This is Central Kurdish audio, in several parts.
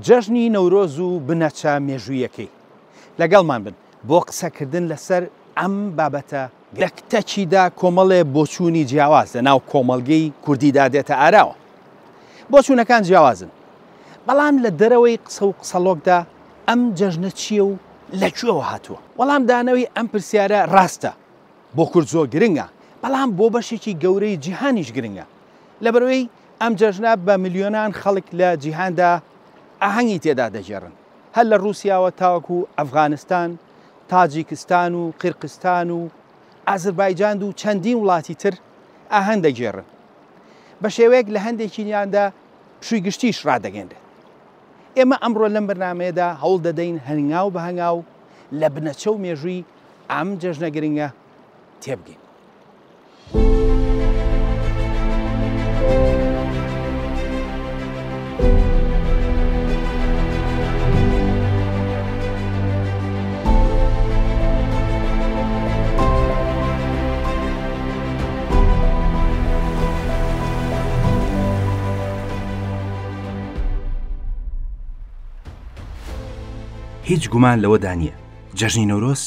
جەژنی نەورۆز و بنەچە مێژوویەکەی لەگەڵمان بن بۆ قسەکردن لەسەر ئەم بابەتە لە کتەچیدا کۆمەڵێ بۆچوونی جیاواز لە ناو کۆمەڵگەی کوردیدا دێتە ئاراوە. بۆچوونەکان جیاوازن، بەڵام لە دەرەوەی قسە و قسەڵۆکدا ئەم جەژنە چییە و لەکوێوە هاتووە؟ وەڵام دانەوەی ئەم پرسیارە ڕاستە، بۆ کورد زۆر گرنگە، بەڵام بۆ بەشێکی گەورەی جیهانیش گرنگە، لەبەرەوەی ئەم جەژنە بە ملیۆنان خەڵک لە جیهاندا ئاهەنگی تێدا دەژێڕن، هەر لە رووسیاوە تاوەکو ئەفغانستان، تاجیکستان و قیرقستان و ئازربایجان و چەندین وڵاتی تر ئاهەنگ دەگێڕن. بە شێوەیەک لە هەندێکیاندا پشووی گشتیش ڕادەگەێنرێت. ئێمە ئەمڕۆ لەم بەرنامەیەدا هەوڵ دەدەین هەنگاو بە هەنگاو لە بنەچە و مێژووی ئەم جەژنە گرنگە تێبگەین. هیچ گومان لەوەدا نییە جەژنی نەورۆز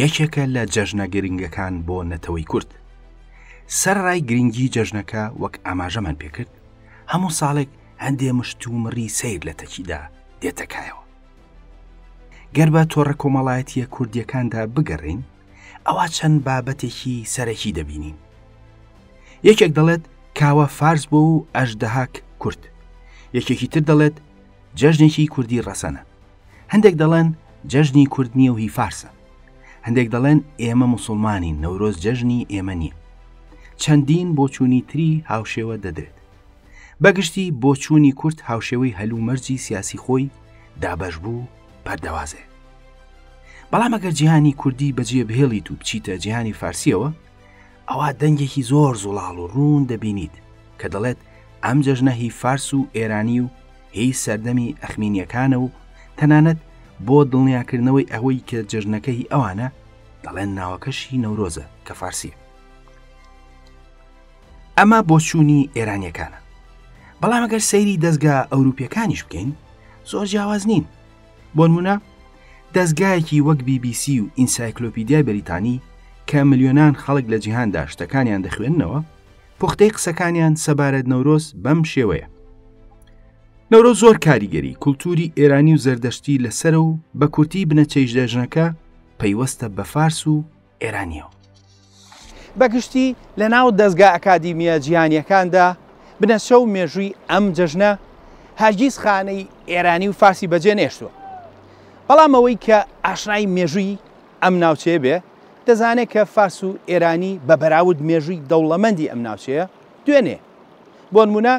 یەکێکە لە جەژنە گرنگەکان بۆ نەتەوەی کورد. سەرڕای گرنگی جەژنەکە وەک ئاماژەمان پێکرد هەموو ساڵێک هەندێ مشت و مڕی سیر لە تەکیدا دێتەکایەوە. گەر بە تۆڕە کۆمەڵایەتیە کوردیەکاندا بگەڕین ئەوە چەند بابەتێکی سەرەکی دەبینین. یەکێک دەڵێت کاوە فارس بۆ و ئەژدەهاک کورد، یەکێکی تر دەڵێت جەژنێکی کوردی ڕەسەنە، هەندێک دەڵێن جەژنی کورد نییە و هی فارسە، هەندێک دەڵێن ئێمە موسڵمانین نەورۆز جەژنی ئێمە نییە. چەندین بۆچوونی تری هاوشێوە دەدرێت. بەگشتی بۆچوونی کورد هاوشێوەی هەلومەرجی سیاسی خۆی دابەش بوو پەردەوازێ. بەڵام ئەگەر جیهانی کوردی بەجێ بهێڵیت و بچیتە جیهانی فارسیەوە ئەوە دەنگێکی زۆر زوڵاڵ و ڕوون دەبینیت کە دەڵێت ئەم جەژنە هی فارس و ئێرانی و هی سەردەمی ئەخمینیەکانە و تەنانەت بۆ دڵنیاکردنەوەی ئەوەی کە جەژنەکەی ئەوانە دەڵێن ناوەکەشی نەورۆزە کە فارسیە. ئەمە بۆچوونی ئێرانیەکانە. بەڵام ئەگەر سەیری دەستگا ئەوروپیەکانیش بکەین زۆر جیاواز نین. بۆ نمونە دەستگایەکی وەک BBC و ئینسایکلۆپیدیای بەریتانی کە ملیۆنان خەڵک لە جیهاندا شتەکانیان دەخوێننەوە پوختەی قسەکانیان سەبارەت نەورۆز بەم شێوەیە. نەورۆز زۆر کاریگەری کولتوری ئێرانی و زەردەشتی لەسەر و بە کورتی بنەچەی جەژنەکە پەیوەستە بە فارس و ئێرانیەوە. بەگشتی لە ناو دەستگا ئەکادیمیە جیهانیەکاندا بنەچە و مێژووی ئەم جەژنە هەرگیز خانەی ئێرانی و فارسی بەجێ نێشتووە. بەڵام ئەوەی کە ئاشنای مێژووی ئەم ناوچەیە بێ دەزانێت کە فارس و ئێرانی بە بەراورد مێژووی دەوڵەمەندی ئەم ناوچەیە دوێنێ. بۆ نمونە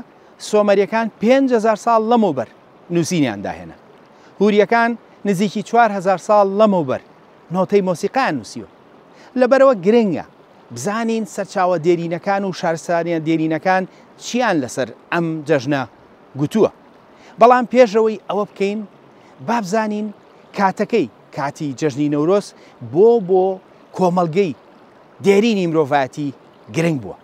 سۆمەریەکان 5,000 ساڵ لەمەوبەر نووسینیان داهێنا، هوریەکان نزیکی 4,000 ساڵ لەمەوبەر نۆتەی مۆسیقیان نووسیوە. لەبەرەوە گرنگە بزانین سەرچاوە دێرینەکان و شارستانیان دێرینەکان چیان لەسەر ئەم جەژنە گوتووە. بەڵام پێشەوەی ئەوە بکەین با بزانین کاتەکەی کاتی جەژنی نەورۆز بۆ کۆمەڵگەی دێرینی مرۆڤایەتی گرنگ بووە.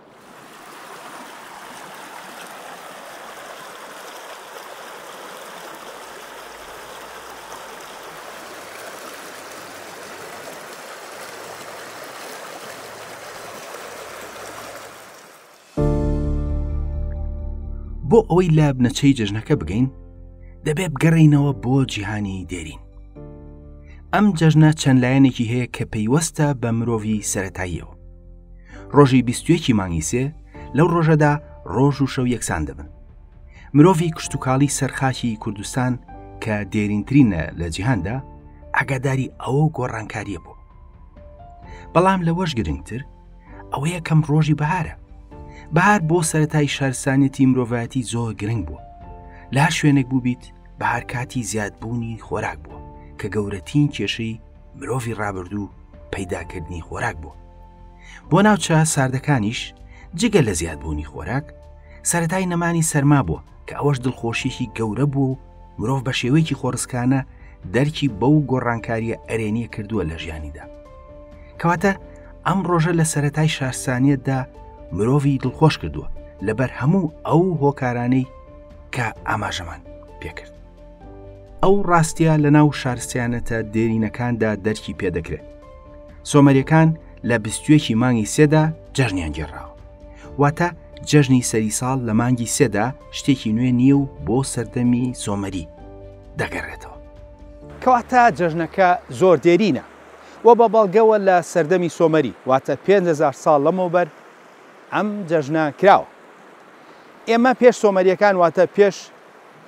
بۆ ئەوەی لە بنەچەی جەژنەکە بگەین دەبێت بگەڕینەوە بۆ جیهانی دێرین. ئەم جەژنە چەند لایەنێکی هەیە کە پەیوەستە بە مرۆڤی سەرەتاییەوە. ڕۆژی 21 مانگی سێ لەو ڕۆژەدا ڕۆژ و شەو یەکسان دەبن. مرۆڤی کشتتوکاڵی سەرخاکی کوردستان کە دێرینترینە لە جیهاندا ئاگاداری ئەوە گۆڕانکاریە بوو. بەڵام لەوەش گرنگتر ئەوە یەکەم ڕۆژی بەهارە. بەهار بۆ سەرەتای شارستانێتی مرۆڤایەتی زۆر گرنگ بووە. لە هەر شوێنێک بوو بیت بەهار کاتی زیادبوونی خۆراک بووە کە گەورەترین کێشەی مرۆڤی ڕابردوو پەیداکردنی خۆراک بووە. بۆ ناوچە ساردەکانیش جگە لە زیادبوونی خۆراک سەرەتای نەمانی سەرما بووە کە ئەوەش دڵخۆشیێکی گەورە بوو و مرۆڤ بە شێوەیەکی خۆڕسکانە دەرکی بەو گۆڕانکاریە ئەرێنیە کردووە لە ژیانیدا. کەواتە ئەم ڕۆژە لە سەرەتای شارستانیەتدا مرۆڤی دڵخۆش کردووە لەبەر هەموو ئەو هۆکارانەی کە ئاماژەمان پێکرد. ئەو ڕاستیە لە ناو شارستیانەتە دێرینەکاندا دەرکی پێدەکرێت. سۆمەریەکان لە 21 مانگی سێدا جەژنیان گێڕاوە، واتە جەژنی سەری ساڵ لە مانگی سێدا شتێکی نوێ نییە و بۆ سەردەمی سۆمەری دەگەڕێتەوە. کەواتە جەژنەکە زۆر دێرینە و بە بەڵگەوە لە سەردەمی سۆمەری، واتە 5000 ساڵ لەمەوبەر ئەم جەژنە کراوە. ئێمە پێش سۆمەریەکان واتە پێش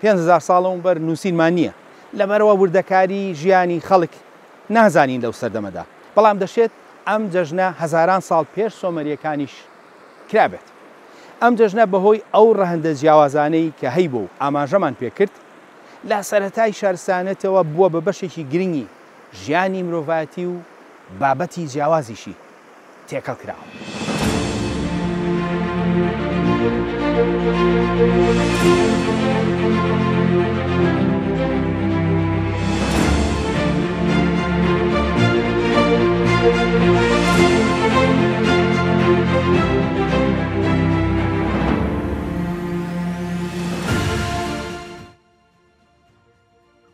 5000 ساڵەوەبەر نووسینمان نییە، لەبەرەوە وردەکاری ژیانی خەڵک نازانین لەو سەردەمەدا، بەڵام دەشێت ئەم جەژنە هەزاران ساڵ پێش سۆمەریەکانیش کرابێت. ئەم جەژنە بەهۆی ئەو ڕەهەندە جیاوازانەی کە هەیبوو و ئاماژەمان پێکرد لە سەرەتای شارستانەتەوە بووە بە بەشێکی گرنگی ژیانی مرۆڤایەتی و بابەتی جیاوازیشی تێکەڵ کراوە.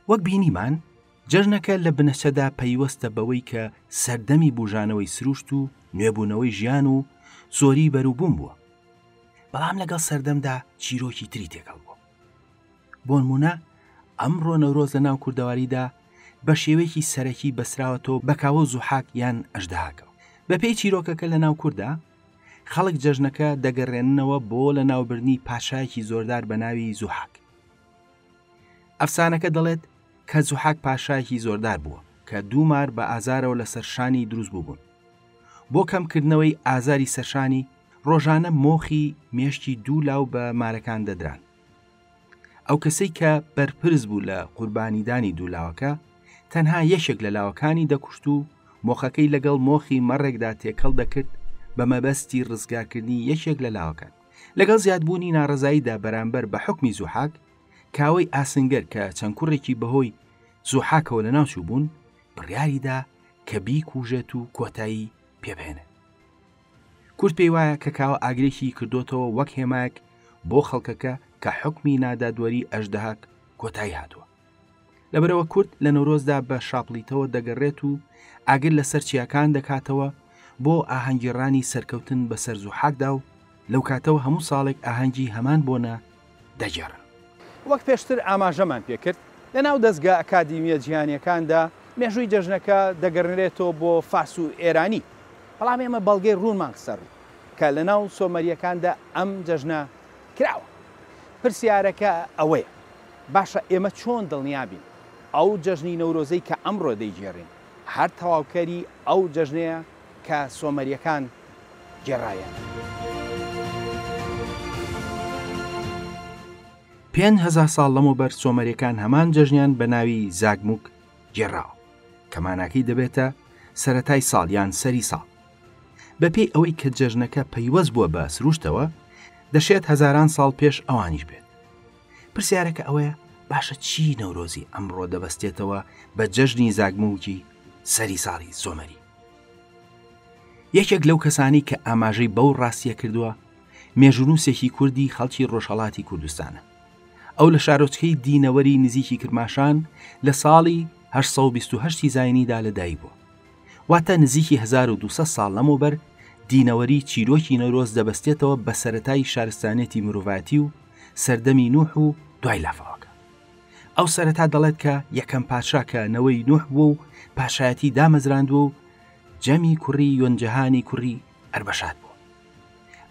وەک بینیمان جەژنەکە لە بنەچەدا پەیوەستە بەوەی کە سەردەمی بوژانەوەی سروشت و نوێبوونەوەی ژیان و زۆری بەروبووم بووە، بەڵام لەگەڵ سەردەمدا چیرۆکی تری تێکەڵ بووە. بۆ نمونە ئەمڕۆ نەورۆز لە ناو کوردەواریدا بە شێوەیەکی سەرەکی بەسراوەتەوە بە کاوە زوحاک یان ئەژدەهاکەوە. بەپێی چیرۆکەکە لە ناو کووردا خەڵک جەژنەکە دەگەڕێننەوە بۆ لە ناوبردنی پاشایەکی زۆردار بە ناوی زوحاک. ئەفسانەکە دەڵێت کە زوحاک پاشایەکی زۆردار بووە کە دوومار بە ئازارەوە لە سەرشانی دروست بووبوون. بۆ کەمکردنەوەی ئازاری سەرشانی ڕۆژانە مۆخی مێشتی دوو لاو بە مارەکان دەدران. ئەو کەسەی کە بەرپرس بوو لە قوربانیدانی دوولاوەکە تەنها یەکێک لە لاوەکانی دەکوشت و مۆخەکەی لەگەڵ مۆخی مەڕێکدا تێکەڵ دەکرد بە مەبەستی ڕزگارکردنی یەکێک لە لاوەکان. لەگەڵ زیادبوونی ناڕزاییدا بەرامبەر بە حکمی زوحاک کاوەی ئاسنگەر کە چەند کوڕێکی بەهۆی زوحاکەوە لە ناوچوو بوون بڕیاریدا کە بیکوژێت و کۆتایی پێبهێنێت. کورد پێی وایە کە کاوە ئاگرێکی کردوتەوە وەک هێمایەک بۆ خەڵکەکە کە حکمی نادادوەری ئەژدەهاک کۆتایی هاتووە. لەبەرەوە کورد لە نەورۆزدا بە شاپڵیتەوە دەگەڕێت و ئاگر لەسەر چیاکان دەکاتەوە بۆ ئاهەنگێڕانی سەرکەوتن بەسەر زوحاکدا و لەو کاتەوە هەموو ساڵێک ئاهەنگی هەمان بۆنە دەجێڕن. وەک پێشتر ئاماژەمان پێکرد لە ناو دەستگا ئەکادیمیە جیهانیەکاندا مێژووی جەژنەکە دەگەڕێتەوە بۆ فارس و ئێرانی، بەڵام ئێمە بەڵگەی ڕوونمان قسەڕ کە لە ناو سۆمەریەکاندا ئەم جەژنە کراوە. پرسیارەکە ئەوەیە باشە ئێمە چۆن دڵنیابین ئەو جەژنی نەورۆزەی کە ئەمڕۆ دەیگێڕین هەر تەواوکەری ئەو جەژنەیە کە سۆمەریەکان گێڕایە. 5000 ساڵ لەمەوبەر سۆمەریەکان هەمان جەژنیان بە ناوی زاگموک گێڕاوە کە ماناکەی دەبێتە سەرەتای ساڵ یان سەری ساڵ. بەپێی ئەوەی کە جەژنەکە پەیوەست بووە بە سروشتەوە دەشێت هەزاران ساڵ پێش ئەوانیش بێت. پرسیارەکە ئەوەیە باشە چی نەورۆزی ئەمڕۆ دەبەستێتەوە بە جەژنی زاگموکی سەری ساڵی سۆمەری؟ یەکێک لەو کەسانی کە ئاماژەی بەو ڕاستیە کردووە مێژونووسێکی کوردی خەڵکی ڕۆژهەڵاتی کوردستانە. ئەو لە شارۆچکەی دینەوەری نزیکی کرماشان لە ساڵی 828 زاینیدا لەدایک بووە، واتە نزیکی 1200 ساڵ لەمەوبەر دینەوەری چیرۆکی نەورۆز دەبەستێتەوە بە سەرەتای شارستانێتی مرۆڤایەتی و سەردەمی نوح و دوای لافاوەکە. ئەو سەرەتا دەڵێت کە یەکەم پادشا کە نەوەی نوح بوو و پاشایەتی دامەزراندووە و جەمی کوڕی یۆنجەهانی کوڕی ئەربەشات بووە.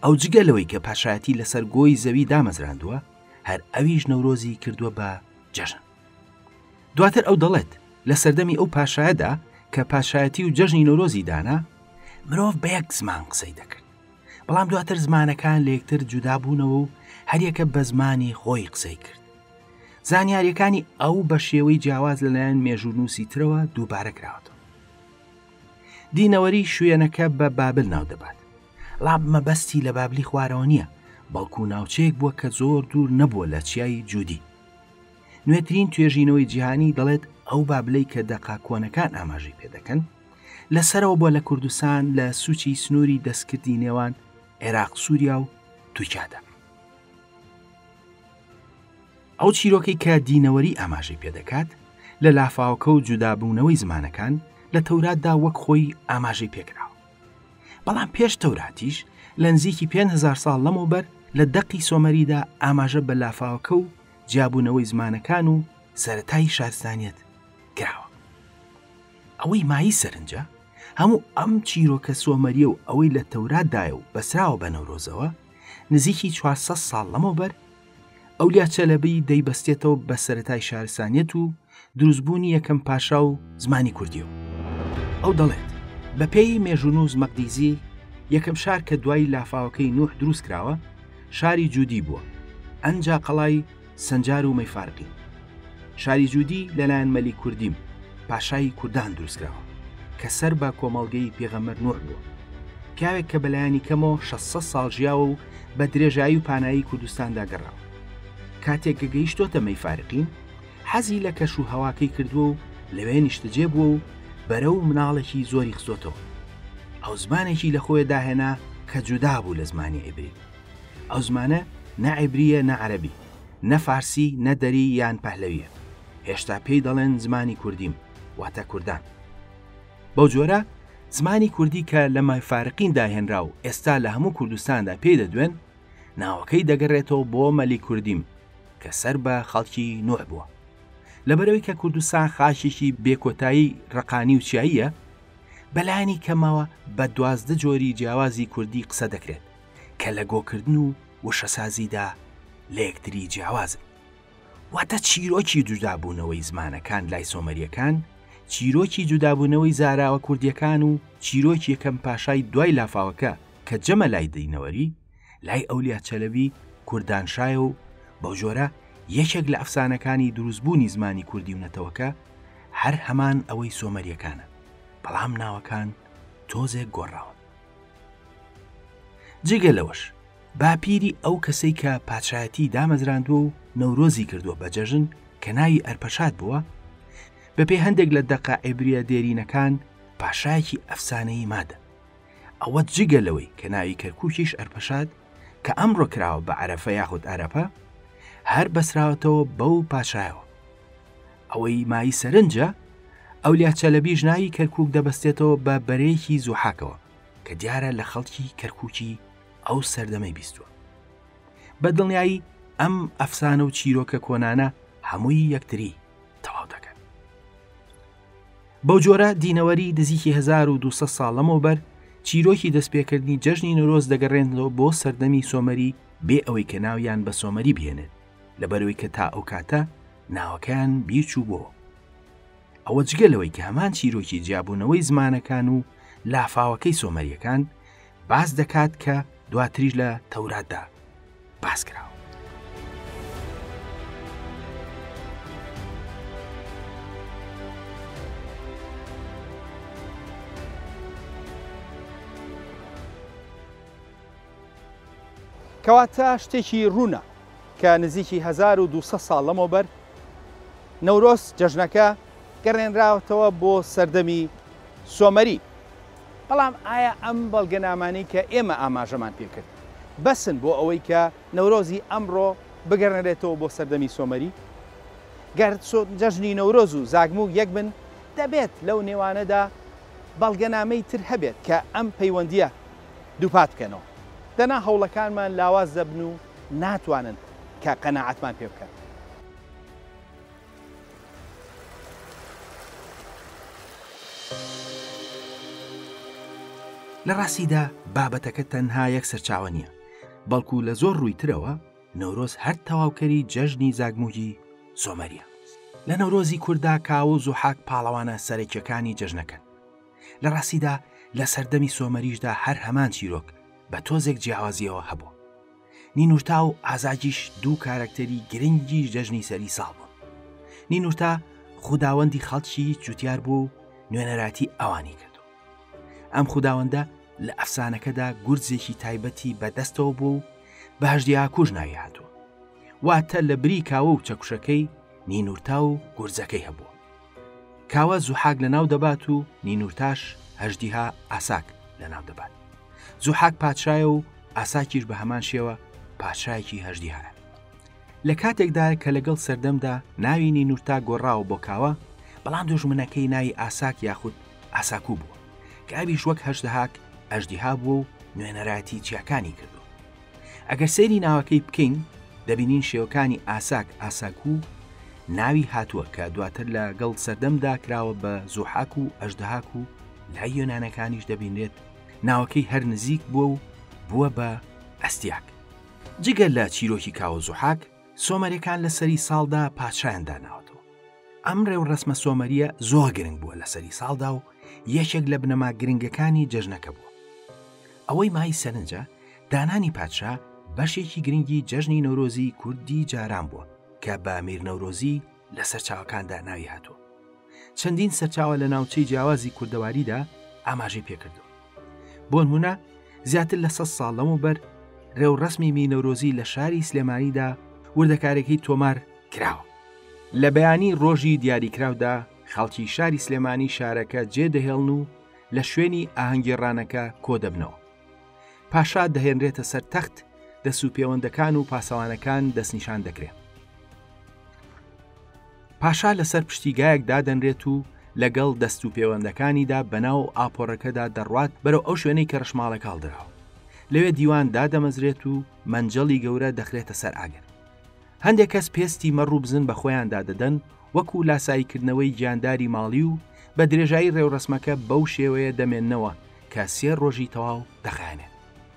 ئەو جگەلەوەی کە پاشایەتی لەسەر گۆی زەوی دامەزراندووە هەر ئەویش نەورۆزی کردووە بە جەژن. دواتر ئەو دەڵێت لە سەردەمی ئەو پاشایەدا کە پاشایەتی و جەژنی نەورۆزی دانا مرۆڤ بە یەک زمان قسەی دەکرد، بەڵام دواتر زمانەکان لە یەکتر جودا بوونەوە و هەریەکە بە زمانی خۆی قسەی کرد. زانیاریەکانی ئەو بە شێوەی جیاواز لەلایەن مێژوونووسی ترەوە دووبارە کراوەتەوە. دینەوەری شوێنەکە بە بابل ناو دەبات، بەڵام مەبەستی لە بابلی خوارەوە نییە، بەڵکو ناوچەیەک بووە کە زۆر دوور نەبووە لە چیای جوودی. نوێترین توێژینەوەی جیهانی دەڵێت ئەو بابلەی کە دەقاکۆنەکان ئاماژەی پێدەکەن لەسەرەوە بۆ لە کوردستان لە سوچی سنووری دەستکردی نێوان عێراق، سووریا و تورکیادا. ئەو چیرۆکەی کە دینەوەری ئاماژەی پێدەکات لە لافاوکە و جودابوونەوەی زمانەکان لە تەوراتدا وەک خۆی ئاماژەی پێکراوە. بەڵام پێش تەوراتیش لە نزیکی 5,000 ساڵ لەمەوبەر لە دەقی سۆمەریدا ئاماژە بە لافاوکە و جیابوونەوەی زمانەکان و سەرەتایی شارستانیەت کراوە. ئەوەی مایی سەرنجە هەموو ئەم چیرۆکە سۆمەریە و ئەوەی لە تەوراتدایە و بەسراوە بە نەورۆزەوە نزیکی 400 ساڵ لەمەوبەر ئەولیا چەلەبی دەیبەستێتەوە بە سەرەتای شارستانیەت و دروستبوونی یەکەم پاشا و زمانی کوردیەوە. ئەو دەڵێت بە پێی مێژونوز مەقدیزی یەکەم شار کە دوای لافاوەکەی نوح دروست کراوە شاری جوودی بووە، ئەنجا قەڵای سەنجار و مەیفارقی. شاری جوودی لەلایەن مەلی کوردیم پاشای کوردان دروست کراوە کە سەر بە کۆمەڵگەی پێغەمبەر نوح بووە، پیاوێک کە بەلایانی کەمەوە 600 ساڵ ژیاوە و بە درێژایی و پانایی کوردستاندا گەڕاوە. کاتێک گەگەیشتۆتە مەیفارقین حەزی لە کەش و هەواکەی کردووە و لەوێ نیشتەجێ بووە و بەرەو مناڵێکی زۆری خزۆتەوە. ئەو زمانێکی لە خۆی داهێنا کە جودا بوو لە زمانی عیبری. ئەو زمانە نە عیبریە نە عەرەبی، نە فارسی نە دەری یان پەهلەویە. هێشتا پێی دەڵێن زمانی کوردیم، واتە کوردان. بەو جۆرە زمانی کوردی کە لە مەیفارقین داهێنرا و ئێستا لە هەموو کوردستاندا پێی دەدوێن ناوەکەی دەگەڕێتەوە بۆ مەلی کوردیم کە سەر بە خەڵکی نوح بووە. لەبەرەوەی کە کوردستان خاچێکی بێکۆتایی ڕقانی و چیاییە، بەلایانی کەمەوە بە 12 جۆری جیاوازی کوردی قسە دەکرێت کە لە گۆکردن و وشەسازیدا لە یەکتری جیاوازن. واتە چیرۆکی جودابوونەوەی زمانەکان لای سۆمەریەکان، چیرۆکی جودابوونەوەی زاراوە کوردیەکان و چیرۆکی یەکەم پاشای دوای لافاوەکە کە جەمە لای دینەوەری لای ئەولیا چەلەبی کوردانشایە و بەو جۆرە یەکێک لە ئەفسانەکانی دروستبوونی زمانی کوردی و نەتەوەکە هەر هەمان ئەوەی سۆمەریەکانە، بەڵام ناوەکان تۆزێک گۆڕاوە. جگە لەوەش باپیری ئەو کەسەی کە پادشایەتی دامەزراندووە و نەورۆزی کردووە بە جەژن کە ناوی ئەرپەشاد بووە، بەپێی هەندێک لە دەقا عیبریە دێرینەکان پاشایەکی ئەفسانەیی مادە. ئەوە جگە لەوەی کە ناوی کەرکووکیش ئەرپەشاد کە ئەمڕۆ کراوە بە عەرەفە یاخود ئەرەپە هەر بەسراوەتەوە بەو پاشایەوە. ئەوەی مایی سەرنجە ئەولیا چەلەبیش ناوی کەرکووک دەبەستێتەوە بە بەرەیەکی زوحاکەوە کە دیارە لە خەڵکی کەرکووکی ئەو سەردەمەی بیستووە. بە دڵنیایی ئەم ئەفسانە و چیرۆکە کۆنانە هەمووی یەکتری تەواو دەکەن. بەو جۆرە دینەوەری نزیکی 1200 ساڵ لەمەوبەر چیرۆکی دەستپێکردنی جەژنی نۆرۆز دەگەڕێنەوە بۆ سەردەمی سۆمەری بێ ئەوەی کە ناویان بە سۆمەری بهێنێت، لەبەرەوەی کە تا ئەو کاتە ناوەکەیان بیرچوو بووە. ئەوە جگەلەوەی کە هەمان چیرۆکی جیابوونەوەی زمانەکان و لافاوەکەی سۆمەریەکان باس دەکات کە دواتریش لە تەوراتدا باس کراوە. کەواتە شتێکی ڕوونە کە نزیکی 1200 ساڵ لەمەوبەر نەورۆز جەژنەکە گەڕێنراوەتەوە بۆ سەردەمی سۆمەری. بەڵام ئایا ئەم بەڵگەنامانەی کە ئێمە ئاماژەمان پێکرد بەسن بۆ ئەوەی کە نەورۆزی ئەمڕۆ بگەڕێنرێتەوە بۆ سەردەمی سۆمەری؟ گەر جەژنی نەورۆز و زاگموو یەک بن، دەبێت لەو نێوانەدا بەڵگەنامەی تر هەبێت کە ئەم پەیوەندیە دووپات بکەنەوە. دەنا هەوڵەکانمان لاواز دەبن و ناتوانن کە قەناعەتمان پێ بکەن. لە ڕاستیدا بابەتەکە تەنها یەک سەرچاوە نییە، بەڵکو لە زۆر ڕووی ترەوە نەورۆز هەر تەواوکەری جەژنی زاگمووی سۆمەریە. لە نەورۆزی کووردا کاو و زوحاک پاڵەوانە سەرەکیەکانی جەژنەکەن. لە ڕاستیدا لە سەردەمی سۆمەریشدا هەر هەمان چیرۆک بە تۆزێک جیاوازیەوە هەبوو. نینورتا و ئازاجیش دوو کارکتەری گرنگی جەژنی سەری ساڵ بوون. نینورتا خوداوەندی خەڵکی جوتیار بوو و نوێنەراتی ئەوانی کردو. ئەم خوداوەندە لە ئەفسانەکەدا گورجێکی تایبەتی بەدەستەوە بوو و بە هەژدیاکوژ ناوی هاتووە. واتە لە بری کاوە و چەکوشەکەی نینورتا و گورجەکەی هەبووە. کاوە زوحاک لە ناو دەبات و نینورتاش هەژدیها ئاساک لە ناو دەبات. زوحاک پادشایە و ئاساکیش بە هەمان شێوە پادشایەکی هەژدیهایە. لە کاتێکدا کە لەگەڵ سەردەمدا ناوی نینورتا گۆڕاوە بۆ کاوە، بەڵام دژمنەکەی ناوی ئاساک یاخود ئاساکوو بوو کە ئەویش وەک هەژدەهاک ئەژدیها بوو و نوێنەراتی چیاکانی کردو. ئەگەر سەیری ناوەکەی بکەین دەبینین شێوەکانی ئاساک ئاساکوو ناوی هاتووە کە دواتر لەگەڵ سەردەمدا کراوە بە زوحاک و ئەژدەهاک و لای یۆنانەکانیش دەبینێت ناوەکەی هەر نزیک بووە و بووە بە ئەستیاک. جگەل لە چیرۆکی کاوە زوحاک، سۆمەریەکان لە سەری ساڵدا پادشایان داناوەتەوە. ئەم ڕێوڕەسمە سۆمەریە زۆر گرنگ بووە لە سەری ساڵدا و یەکێک لە بنەما گرنگەکانی جەژنەکە بووە. ئەوەی مای سەرنجە دانانی پادشا بەشێکی گرنگی جەژنی نەورۆزی کوردی جاران بووە کە بە میر نەورۆزی لە سەرچاوەکاندا ناوی هاتووە. چەندین سەرچاوە لە ناوچەی جیاوازی کوردەواریدا ئاماژەی پێکردووە. بۆ نمونە زیاتر لە 100 ساڵ لەمەوبەر ڕێوڕەسمی میر نەورۆزی لە شاری سلێمانیدا وردەکارێکی تۆمار کراوە. لە بەیانی ڕۆژی دیاریکراودا خەڵکی شاری سلێمانی شارەکە جێدەهێڵن و لە شوێنی ئاهەنگێڕانەکە کۆ دەبنەوە. پاشا دەهێنرێتە سەر تەخت، دەسوپێوەندەکان و پاسەوانەکان دەستنیشان دەکرێت. پاشا لەسەر پشتیگایەک دادەنرێت و لەگەڵ دەست و پەیوەندەکانیدا بەناو ئاپۆڕەکەدا دەڕوات بەرەو ئەو شوێنەی کە ڕشماڵە کاڵدراوە. لەوێ دیوان دادەمەزرێت و مەنجەڵی گەورە دەخرێتە سەر ئاگر. هەندێک کەس پێستی مەڕوو بزن بە خۆیان دادەدەن وەکو لاساییکردنەوەی گیانداری ماڵی و بە درێژایی ڕێوڕەسمەکە بەو شێوەیە دەمێننەوە کە 3 ڕۆژی تەواو دەخایەنێت.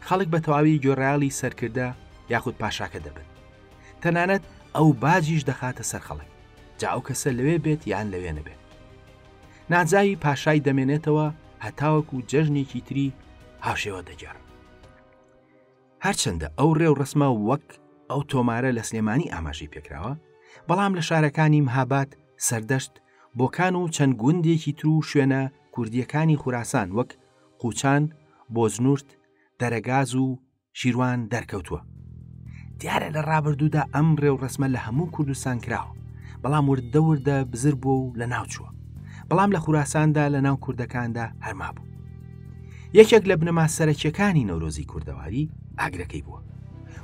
خەڵک بە تەواوی گۆڕایاڵی سەرکردە یاخود پاشاکە دەبن. تەنانەت ئەو باجیش دەخاتە سەر خەڵک، جا ئەو کەسە لەوێ بێت یان لەوێ نەبێت. نانزاوی پاشای دەمێنێتەوە هەتاوەکو جەژنێکی تری هاوشێوە دەگەڕن. هەرچەندە ئەو ڕێوڕەسمە وەک ئەو تۆمارە لە سلێمانی ئاماژەی پێکراوە، بەڵام لە شارەکانی مهاباد، سەردەشت، بۆکان و چەند گوندێکی تر و شوێنە کوردیەکانی خوراسان وەک قوچان، بۆزنورد، دەرەگاز و شیروان دەرکەوتووە. دیارە لە ڕابردوودا ئەم ڕێوڕەسمە لە هەموو کوردستان کراوە، بەڵام وردە وردە بزر بووە و لە ناوچووە، بەڵام لە خوراساندا لە ناو کوردەکاندا هەرما بوو. یەکێک لە بنەما سەرەکیەکانی نەورۆزی کوردەواری ئاگرەکەی بووە.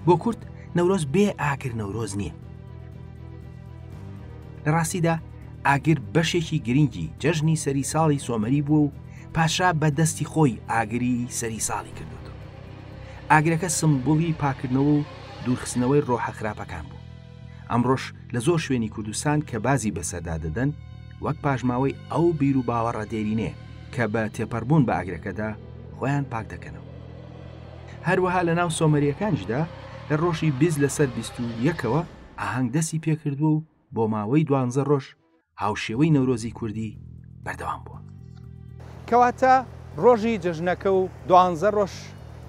بۆ کورد نەورۆز بێ ئاگر نەورۆز نییە. لە ڕاستیدا ئاگر بەشێکی گرنگی جەژنی سەری ساڵی سۆمەری بووە و پاشا بە دەستی خۆی ئاگری سەری ساڵی کردوتەوە. ئاگرەکە سمبوڵی پاکردنەوە و دوورخستنەوەی ڕۆحە خراپەکان بوو. ئەمڕۆژ لە زۆر شوێنی کوردستان کە بازی بەسەردا دەدەن وەک پاژماوەی ئەو بیر و باوەڕە دێرینێ کە بە تێپەڕبوون بە ئاگرەکەدا خۆیان پاک دەکەنەوە. هەروەها لە ناو سۆمەریەکانشدا لە ڕۆژی 20 لەسەر 21ەوە ئاهەنگ دەستی پێکردووە و بۆ ماوەی 12 ڕۆژ هاوشێوەی نەورۆزی کوردی بەردەوام بووە. کەواتە ڕۆژی جەژنەکە و 12 ڕۆژ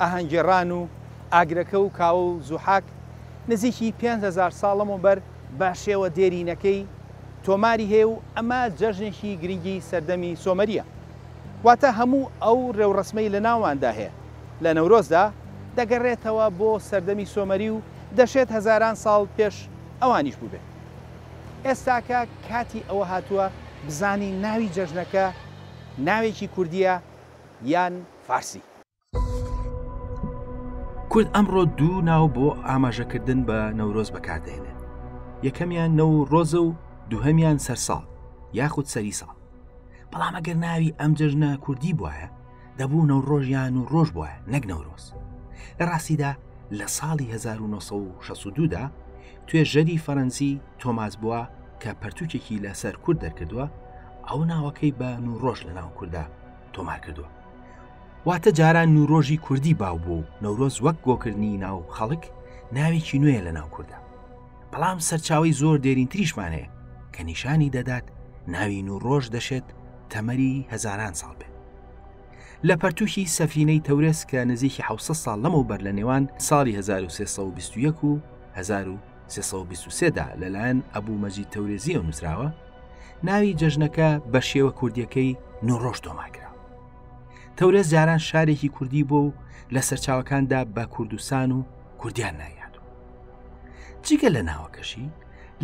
ئاهەنگێڕان و ئاگرەکە و کاوە و زوحاک نزیکی 5000 ساڵەمە بەر بە شێوە دێرینەکەی تۆماری هەیە و ئەمە جەژنێکی گرنگی سەردەمی سۆمەریە. واتە هەموو ئەو ڕێوڕەسمەی لە ناواندا هەیە لە نەورۆزدا دەگەڕێتەوە بۆ سەردەمی سۆمەری و دەشێت هەزاران ساڵ پێش ئەوانیش بوو بێت. ئێستاکە کاتی ئەوە هاتووە بزانی ناوی جەژنەکە ناوێکی کوردیە یان فارسی. کورد ئەمڕۆ دوو ناو بۆ ئاماژەکردن بە نەورۆز بەکاردێنێت. یەکەمیان نەورۆزە و دووهەمیان سەرساڵ یاخود سەری ساڵ. بەڵام ئەگەر ناوی ئەم جەژنە کوردی بووایە دەبوو نەوڕۆژیان و ڕۆژ بووە نەک نەورۆز. لە ڕاستیدا لە ساڵی 1962دا توێژەری فەرەنسی تۆماس بووە کە پەرتووکێکی لەسەر کورد دەرکردووە، ئەو ناوەکەی بە نوڕۆژ لە ناو کووردا تۆمار کردووە. واتە جاران نوڕۆژی کوردی باو بوو نەورۆز وەک گۆکردنی ناو خەڵک ناوێکی نوێیە لە ناو کووردا. بەڵام سەرچاوی زۆر دێرینتریشمان هەیە کە نیشانی دەدات ناوی نوڕۆژ دەشێت تەمەری هەزاران ساڵ بێت. لە پەرتووکی سەفینەی تەورێس کە نزیکی 700 ساڵ لەمەوبەر لە نێوان ساڵی 1321 و 1323دا لەلایەن ئەبوو مەجید تەورێزیەوە نووسراوە، ناوی جەژنەکە بە شێوە کوردیەکەی نوڕۆژ تۆمارکراوە. تەورێز جاران شارێکی کوردی بوو و لە سەرچاوەکاندا بە کوردستان و کوردیان نایادوە. جگە لە ناوەکەشی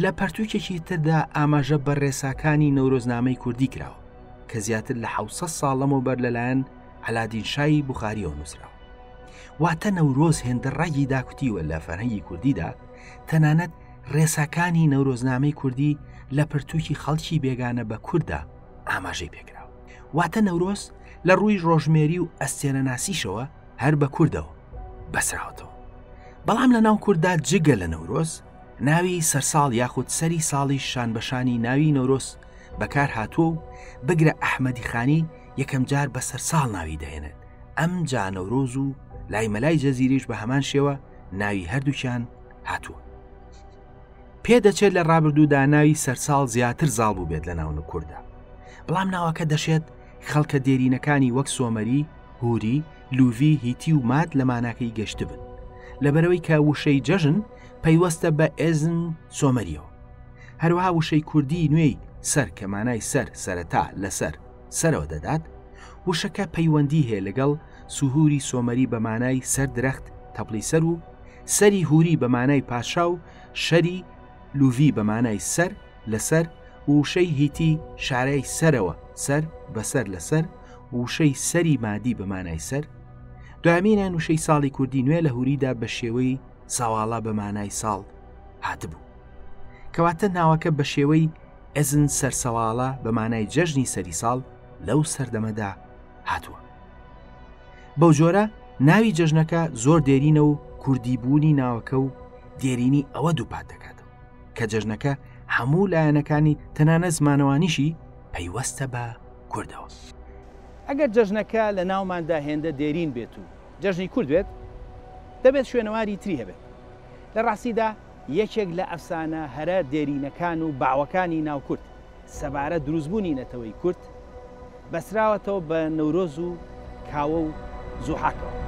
لە پەرتووکێکی تردا ئاماژە بە ڕێساکانی نەورۆزنامەی کوردی کراوە کە زیاتر لە 700 ساڵ لەمەوبەر لەلایەن عەلادین شای بوخاریەوە نووسراوە. واتە نەورۆز هێندە ڕەگی داکوتیوە لە فەرهەنگی کوردیدا، تەنانەت ڕێساکانی نەورۆزنامەی کوردی لە پرتووکی خەڵکی بێگانە بە کووردا ئاماژەی پێکراوە. واتە نەورۆز لە ڕووی ڕۆژمێری و ئەستێرەناسیشەوە هەر بە کووردەوە بەسراوەتەوە. بەڵام لە ناو کووردا جگە لە نەورۆز ناوی سەرساڵ یاخود سەری ساڵی شانبەشانی ناوی نەورۆز بەکار هاتووە و بگرە ئەحمەدی خانی یەکەم جار بە سەرساڵ ناوی دەهێنێت. ئەم جا نەورۆز و لای مەلای جەزیریش بە هەمان شێوە ناوی هەردووکیان هاتووە. پێدەچێت لە ڕابردوودا ناوی سەرساڵ زیاتر زاڵ بوو بێت لە ناون کووردا. بەڵام ناوەکە دەشێت خەڵکە دێرینەکانی وەک سۆمەری، هوری، لوڤی، هیتی و مات لە ماناکەی گەشت بن لەبەرەوەی کە وشەی جەژن پەیوەستە بە ئێزن سۆمەریەوە. هەروەها وشەی کوردی نوێی سەر کە مانای سەر سەرەتا لەسەر سەرەوە دەدات، وشەکە پەیوەندی هەیە لەگەڵ سوهوری سۆمەری بە مانای سەر درەخت تەپڵی سەر و سەری هوری بە مانای پاشا و شەری لوڤی بە مانای سەر لەسەر و وشەی هیتی شارەی سەرەوە سەر بەسەر لەسەر وشەی سەری مادی بە مانای سەر. دوامینیان وشەی ساڵی کوردی نوێ لە هوریدا بە شێوەی ساواڵا بە مانای ساڵ هاتبوو، کەواتە ناوەکە بە شێوەی ئەزن سەرسەواڵە بە مانای جەژنی سەری ساڵ لەو سەردەمەدا هاتووە. بەو جۆرە ناوی جەژنەکە زۆر دێرینە و کوردیبوونی ناوەکە و دێرینی ئەوە دووپات دەکاتەوە کە جەژنەکە هەموو لایەنەکانی تەنانە زمانەوانیشی پەیوەستە بە کوردەوە. ئەگەر جەژنەکە لە ناوماندا هێندە دێرین بێت و جەژنی کورد بێت دەبێت شوێنەواری تری هەبێت. لە ڕاستیدا یەکێک لە ئەفسانە هەرە دێرینەکان و باوەکانی ناو کورد سەبارە دروستبوونی نەتەوەی کورد بەسراوەتەوە بە نەورۆز و کاوە و زوحاکەوە.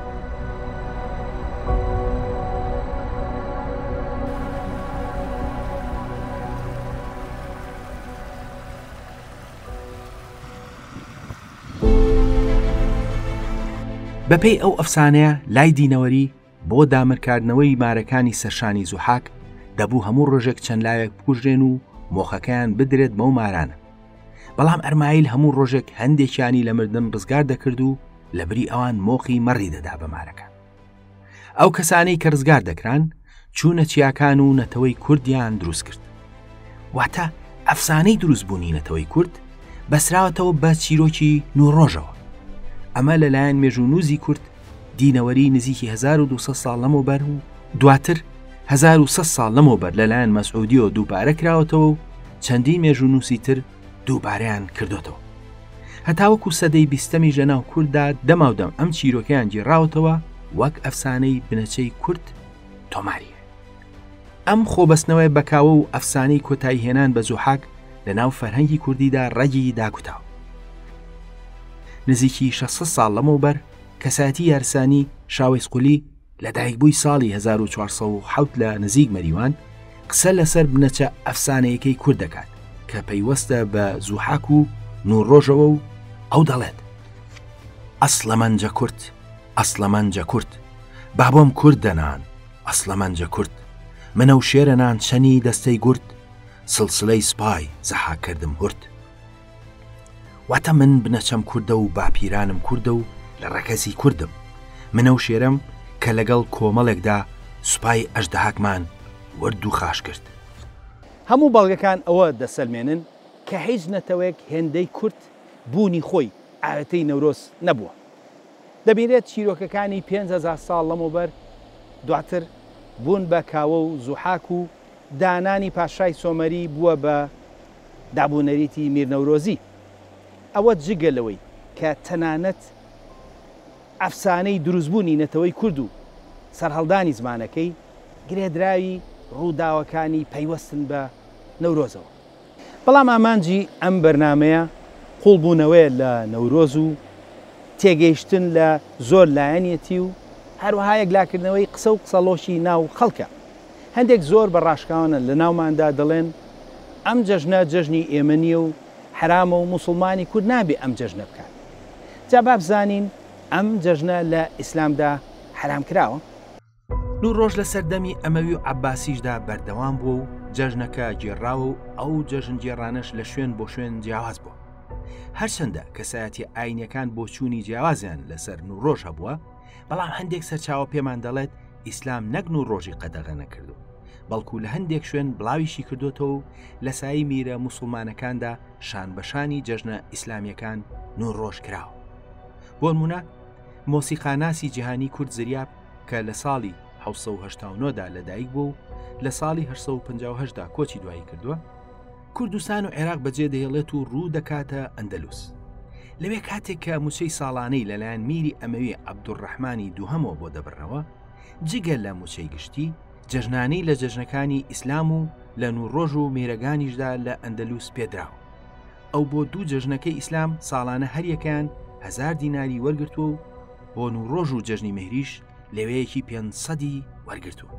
بەپێی ئەو ئەفسانەیە لای دینەوەری بۆ دامرکاردنەوەی مارەکانی سەرشانی زوحاک دەبوو هەموو ڕۆژێک چەند لایەک بکوژرێن و مۆخەکەیان بدرێت بەو مارانە. بەڵام ئەرمایل هەموو ڕۆژێک هەندێکیانی لە مردن ڕزگار دەکرد و لە بری ئەوان مۆخی مەڕی دەدا بە مارەکان. ئەو کەسانەی کە ڕزگار دەکران چوونە چیاکان و نەتەوەی کوردیان دروست کرد. واتە ئەفسانەی دروستبوونی نەتەوەی کورد بەسراوەتەوە بە چیرۆکی نوڕۆژەوە. ئەمە لەلایەن مێژوونووزی کورد دینەوەری نزیکی 1200 ساڵ لەمەوبەر و دواتر 1100 ساڵ لەمەوبەر لەلایەن مەسعودیەوە دووبارە کراوەتەوە و چەندی مێژوونووسی تر دووبارەیان کردوتەوە. هەتاوەکو سەدەی 20ەمی ژەناو کووردا دەماودەم ئەم چیرۆکیان گێڕاوەتەوە وەک ئەفسانەی بنەچەی کورد تۆماریە. ئەم خۆبەستنەوەی بەکاوە و ئەفسانەی کۆتایی هێنان بە زوحاک لە ناو فەرهەنگی کوردیدا ڕەگی داکوتاوە. نزیکی 600 ساڵ لەمەوبەر کەساتی یارسانی شاوێسقولی لە دایکبووی ساڵی 1407 لە نزیک مەریوان قسە لەسەر بنەچە ئەفسانەیەکەی کورد دەکات کە پەیوەستە بە زوحاک و نوڕۆژەوە و ئەو دەڵێت: ئەسڵەمەنجە کورد، ئەسڵەمەنجە کورد، بابۆم کورد دەنان، ئەسڵەمەنجە کورد، منە و شێرەنان چەنی دەستەی گورد، سلسلەی سپای زەحا کردم هورد. واتە من بنەچەم کووردە و باپیرانم کووردە و لە ڕەکەزی کوردم، منە و شێرم کە لەگەڵ کۆمەڵێکدا سوپای ئەژدەهاکمان ورد و خاش کرد. هەموو بەڵگەکان ئەوە دەسەلمێنن کە هیچ نەتەوەیەک هێندەی کورد بوونی خۆی ئاوەتەی نەورۆز نەبووە. دەبینێت چیرۆکەکانی 5000 ساڵ لەمەوبەر دواتر بوون بە کاوە و زوحاک و دانانی پاشای سۆمەری بووە بە دابوونەریتی میرنەورۆزی. ئەوە جگەلەوەی کە تەنانەت ئەفسانەی دروستبوونی نەتەوەی کورد و سەرهەڵدانی زمانەکەی گرێدراوی ڕووداوەکانی پەیوەستن بە نەورۆزەوە. بەڵام ئامانجی ئەم بەرنمەیە قوڵبوونەوەیە لە نەورۆز و تێگەیشتن لە زۆر لایەنیەتی و هەروەها یەکلاکردنەوەی قسە و قسەڵۆشی ناو خەڵکە. هەندێک زۆر بەڕاشکاوانە لە ناوماندا دەڵێن ئەم جەژنە جەژنی ئێمە نییە و حرامە و موسڵمانی کورد نابێ ئەم جەژنە بکات. جا با بزانین ئەم جەژنە لە ئیسلامدا حرام کراوە. نوو ڕۆژ لە سەردەمی ئەمەوی و عەباسیشدا بەردەوام بووە و جەژنەکە گێڕاوە و ئەو جەژن گێڕانش لە شوێن بۆ شوێن جیاواز بووە. هەرچەندە کەسایەتی ئاینەکان بۆ چوونی جیاوازیان لەسەر نوو ڕۆژ هەبووە، بەڵام هەندێک سەرچاوە پێمان دەڵێت ئیسلام نەک نوو ڕۆژی قەدەغە نەکردو، بەڵکو لە هەندێک شوێن بڵاویشی کردوتەوە لە سایی میرە موسڵمانەکاندا شان بەشانی جەژنە ئیسلامیەکان نور ڕۆژ کراوە. بۆ نمونە مۆسیقاناسی جیهانی کورد زریاب کە لە ساڵی 1970دا لەدایک بوو و لە ساڵی 1950دا کۆچی دوایی کردووە، کوردستان و عێراق بەجێ دەهێڵێت و ڕوو دەکاتە ئەندەلوس. لەوێ کاتێک کە موچەی ساڵانەی لەلایەن میری ئەمەوی عەبدوڕەحمانی دووهەمەوە بۆ دەبڕنەوە، جگە لە موچەی گشتی جەژنانەی لە جەژنەکانی ئیسلام و لە نوڕۆژ و میرەگانیشدا لە ئەندەلوس پێدراوە. ئەو بۆ دوو جەژنەکەی ئیسلام ساڵانە هەریەکان 1000 دیناری وەرگرتووە و بۆ نوڕۆژ و جەژنی مهریش لەوەیەکی 500 وەرگرتووە.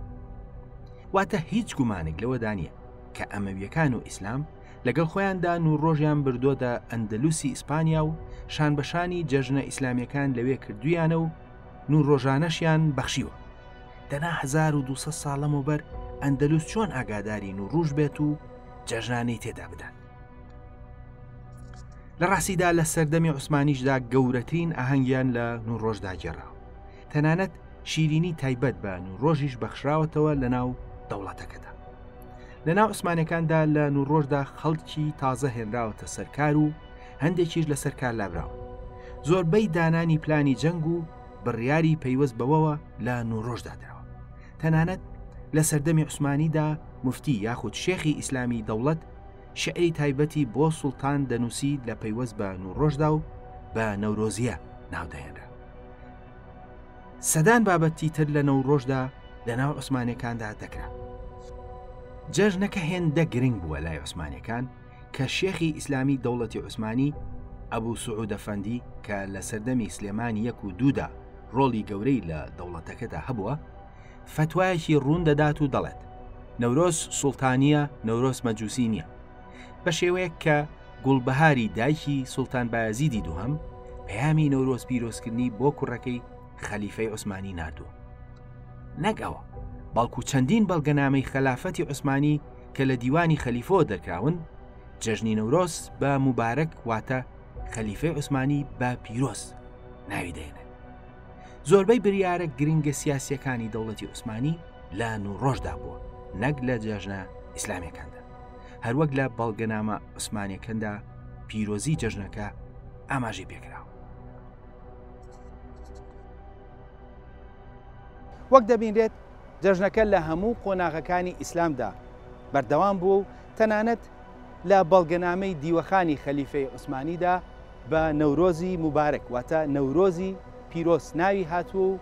واتە هیچ گومانێک لەوەدا نییە کە ئەمەویەکان و ئیسلام لەگەڵ خۆیاندا نوڕۆژیان بردۆدە ئەندەلوسی ئیسپانیا و شانبەشانی جەژنە ئیسلامیەکان لەوێ کردویانە و نوڕۆژانەشیان بەخشیوە. دەنا 1200 ساڵ لەمەوبەر ئەندەلوس چۆن ئاگاداری نوڕۆژ بێت و جەژنانەی تێدا بدات. لە ڕاستیدا لە سەردەمی عوسمانیشدا گەورەترین ئاهەنگیان لە نوڕۆژدا گێڕاوە. تەنانەت شیرینی تایبەت بە نوڕۆژیش بەخشراوەتەوە لە ناو دەوڵەتەکەدا. لە ناو عوسمانەکاندا لە نوڕۆژدا خەڵکی تازە هێنراوەتە سەرکار و هەندێکیش لە سەرکار لابراوە. زۆربەی دانانی پلانی جەنگ و بڕیاری پەیوەست بەوەوە لە نوڕۆژدا درەوە. تەنانەت لە سەردەمی عوسمانیدا مفتی یاخود شێخی ئیسلامی دەوڵەت شعری تایبەتی بۆ سوڵتان دەنووسی لە پەیوەست بە نوڕۆژدا و بە نەورۆزیە ناودەهێنرا. سەدان بابەتی تر لە نەورۆژدا لە ناو عوسمانیەکاندا دەکرا. جەژنەکە هێندە گرنگ بووە لای عوسمانیەکان کە شێخی ئیسلامی دەوڵەتی عوسمانی ئەبوو سوعود ئەفەندی کە لە سەردەمی سلێمانی 1 و 2دا ڕۆڵی گەورەی لە دەوڵەتەکەدا هەبووە، فتوایەکی ڕوون دەدات و دەڵێت نەورۆز سوڵتانیە، نەورۆز مەجووسی نییە، بە شێوەیەک کە گوڵبەهاری دایکی سوڵتان بایەزیدی دووهەم پەیامی نەورۆز پیرۆزکردنی بۆ کوڕەکەی خەلیفەی عوسمانی ناردووە. نەک ئەوە، بەڵکو چەندین بەڵگەنامەی خەلافەتی عوسمانی کە لە دیوانی خەلیفۆ دەرکراون، جەژنی نەورۆز بە موبارەک واتە خەلیفەی عوسمانی بە پیرۆز ناوی دەێنێت. زۆربەی بریارە گرنگە سیاسیەکانی دەوڵەتی عوسمانی لە نوڕۆژدا بووە، نەک لە جەژنە ئیسلامیەکاندا. هەروەک لە بەڵگەنامە عوسمانیەکاندا پیرۆزی جەژنەکە ئاماژەی پێکراوە. وەک دەبینرێت جەژنەکە لە هەموو قۆناغەکانی ئیسلامدا بەردەوام بوو و تەنانەت لە بەڵگەنامەی دیوەخانی خەلیفەی عوسمانیدا بە نەورۆزی موبارەک واتە نەورۆزی پیرۆز ناوی هاتووە و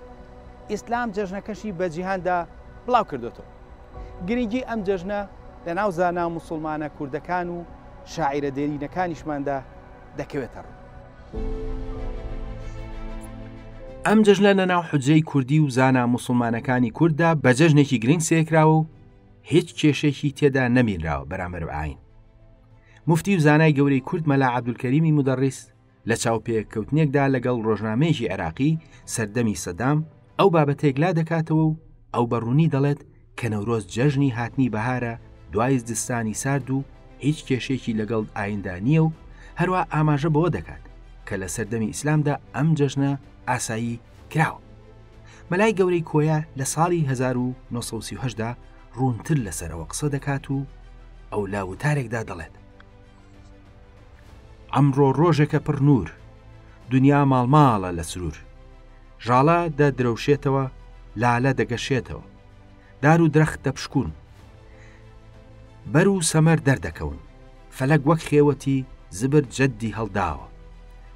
ئیسلام جەژنەکەشی بە جیهاندا بڵاو کردوتەوە. گرنگی ئەم جەژنە لە ناو زانا موسڵمانە کوردەکان و شاعیرە دێرینەکانیشماندا دەکەوێتە ڕوو. ئەم جەژنە لە ناو حوجەی کوردی و زانا موسڵمانەکانی کورددا بە جەژنێکی گرنگ سێکراوە و هیچ کێشێکی تێدا نەمینراوە بەرامبەر ئاین. مفتی و زانای گەورەی کورد مەلا عەبدولکەریمی مودەڕیس لە چاوپێککەوتنێکدا لەگەڵ ڕۆژنامەیەکی عێراقی سەردەمی سەدام ئەو بابەتێک لا دەکاتەوە و ئەو بەڕوونی دەڵێت کە نەورۆز جەژنی هاتنی بەهارە دوای زستانی سارد و هیچ کێشێکی لەگەڵ ئایندا نییە و هەروە ئاماژە بەوە دەکات کە لە سەردەمی ئیسلامدا ئەم جەژنە ئاسایی کراوە. مەلای گەورەی کۆیا لە ساڵی 1938دا ڕوونتر لەسەرەوە قسە دەکات و ئەو لاوتارێکدا دەڵێت ئەمڕۆ ڕۆژێکە پڕ نور، دنیا ماڵماڵە لە سرور، ژاڵە دەدرەوشێتەوە، لالە دەگەشێتەوە، دار و درەخت دەپشکون، بەر و سەمەر دەردەکەون، فەلەک وەک خێوەتی زبر جەدی هەڵداوە،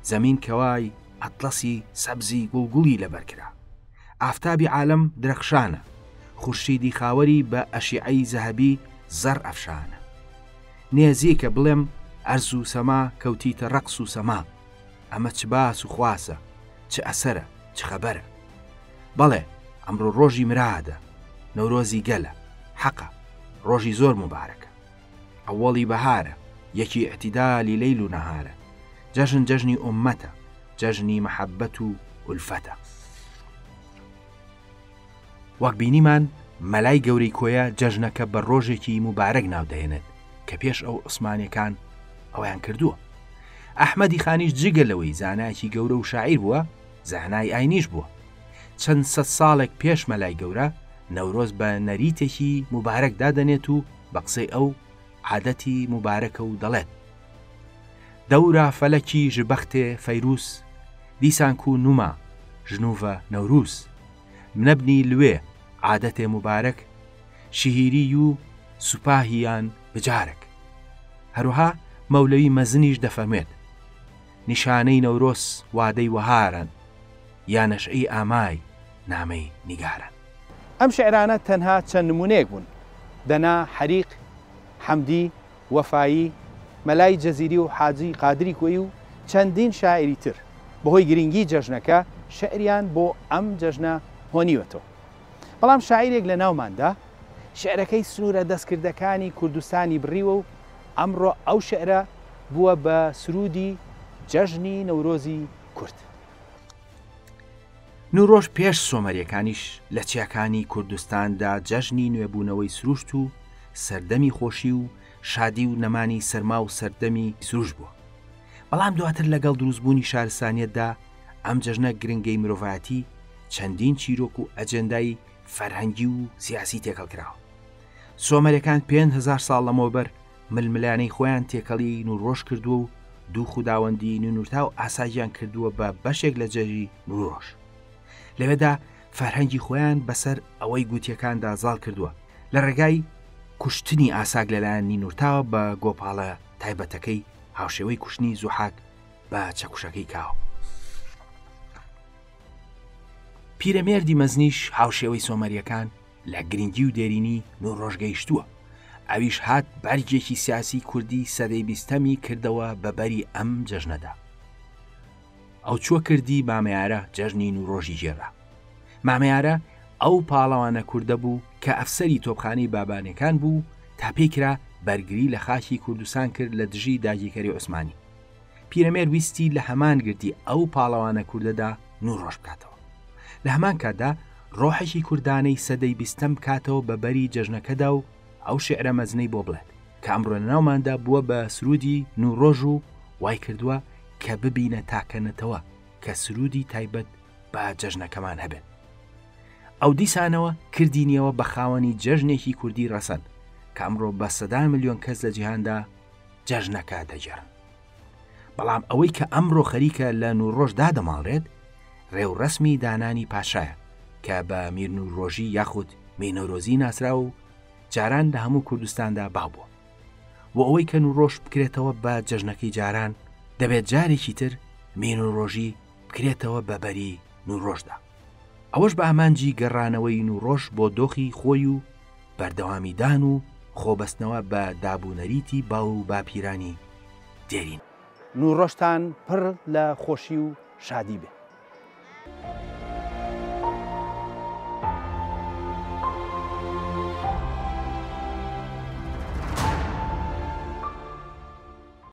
زەمین کەوای ئەتڵەسی سەبزی گوڵگوڵی لەبەرکرا، ئافتابی عالەم درەخشانە، خورشیدی خاوەری بە ئەشیعەی زەهەبی زەڕ ئەفشانە، نێزیکە بڵێم ئەرز و سەما کەوتیتە ڕەقس و سەما، ئەمە چ باس و خواسە، چ ئەسەرە، چ خەبەرە. بەڵێ ئەمڕۆ ڕۆژی مرادە، نەورۆزی گەلە، حەقە، ڕۆژی زۆر مبارەکە، ئەوەڵی بەهارە، یەکی ئەتیدالی لەیل و نەهارە، جەژن جەژنی ئومەتە، جەژنی مەحەبەت و ئولفەتە. وەک بینیمان مەلای گەورەی کۆیا جەژنەکە بە ڕۆژێکی مبارەک ناودەهێنێت کە پێش ئەو عوسمانیەکان ئەویان کردووە. ئەحمەدی خانیش جگە لەوەی زانایکی گەورە و شاعیر بووە، زانای ئاینیش بووە. چەند سەد ساڵێک پێش مەلای گەورە نەورۆز بە نەریتێکی مبارەک دادەنێت و بە قسەی ئەو عادەتی مبارەکە و دەڵێت دەورە فەلەکی ژبەختێ فەیروس دیسانکو نوما ژنوڤە نەوروس منەبنی لوێ عادەتێ مبارەک شیهیری و سوپاهیان بجارێک. هەروها مەولەوی مەزنیش دەفەرمێت نیشانەی نەورۆس وادەی وەهارن یا نەشئی ئامای نامەی نیگارن. ئەم شعرانە تەنها چەند نمونەیەک بوون. دەنا حەریق، حەمدی، وەفایی، مەلای جەزیری و حاجی قادری کۆی و چەندین شاعری تر بەهۆی گرنگی جەژنەکە شعریان بۆ ئەم جەژنە هۆنیوەتەوە. بەڵام شاعیرێک لە ناوماندا شعرەکەی سنوورە دەستکردەکانی کوردستانی بڕیوە و ئەمڕۆ ئەو شعرە بووە بە سرودی جەژنی نەورۆزی کورد. نوڕۆژ پێش سۆمەریەکانیش لە چیاکانی کوردستاندا جەژنی نوێبوونەوەی سروشت و سەردەمی خۆشی و شادی و نەمانی سەرما و سەردەمی سروش بووە. بەڵام دواتر لەگەڵ دروستبوونی شارستانیەتدا ئەم جەژنە گرنگەی مرۆڤایەتی چەندین چیرۆک و ئەجەندای فەرهەنگی و سیاسی تێکەڵ کراوە. سۆمەریەکان 5,000 ساڵ لەمەوبەر ململانەی خۆیان تێکەڵی نوڕۆژ کردووە و دوو خوداوەندی نونورتا و ئاساییان کردووە بە بەشێک لە جەژی نوڕۆژ. لەوێدا فەرهەنگی خۆیان بەسەر ئەوەی گوتیەکاندا زاڵ کردووە لە ڕێگای کوشتنی ئاساگ لەلایەن نینورتاوە بە گۆپاڵە تایبەتەکەی هاوشێوەی کوشتنی زوحاک بە چەکوشەکەی کاوە. پیرەمێردی مەزنیش هاوشێوەی سۆمەریەکان لە گرنگی و دێرینی نوڕۆژ گەیشتووە. ئەویش هات بەرگێکی سیاسی کوردی سەدەی 20ەمی کردەوە بەبەری ئەم جەژنەدا. ئەو چووە کردی مامەیارە جەژنی نوڕۆژی ژێرا. مامەیارە ئەو پاڵەوانە کووردە بوو کە ئەفسەری تۆپخانەی بابانەکان بوو تا پێکرا بەرگری لە خاکی کوردستان کرد لە دژی داگیرکەری عوسمانی. پیرەمێر ویستی لە هەمان گردی ئەو پاڵەوانە کووردەدا نوڕۆژ بکاتەوە. لە هەمان کاتدا ڕۆحێکی کوردانەی سەدەی 20ەم بکاتەوە بەبەری جەژنەکەدا و ئەو شعرە مەزنەی بۆ بڵێت کە ئەمڕۆ لەناوماندا بووە بە سرودی نوڕۆژ و وای کردووە کە ببینە تاکەنەتەوە کە سرودی تایبەت بە جەژنەکەمان هەبێت. ئەو دیسانەوە کردینیەوە بە خاوەنی جەژنێکی کوردی ڕەسەن کە ئەمڕۆ بە سەدان ملیۆن کەس لە جیهاندا جەژنەکە دەجێڕن. بەڵام ئەوەی کە ئەمڕۆ خەریکە لە نوڕۆژدا دەماڵرێت ڕێوڕەسمی دانانی پاشایە کە بە میرنوڕۆژی یاخود مینەورۆزی ناسرا و جاران لە هەموو کوردستاندا باوبووە. و ئەوەی کە نوڕۆژ بکرێتەوە بە جەژنەکەی جاران دەبێت جارێکی تر مینوڕۆژی بکرێتەوە بەبەری نوڕۆژدا. ئەوەش بە ئامانجی گەڕانەوەی نوڕۆژ بۆ دۆخی خۆی و بەردەوامیدان و خۆبەستنەوە بە دابوونەریتی باو و باپیرانی دێرین. نوڕۆژتان پڕ لە خۆشی و شادی بێت.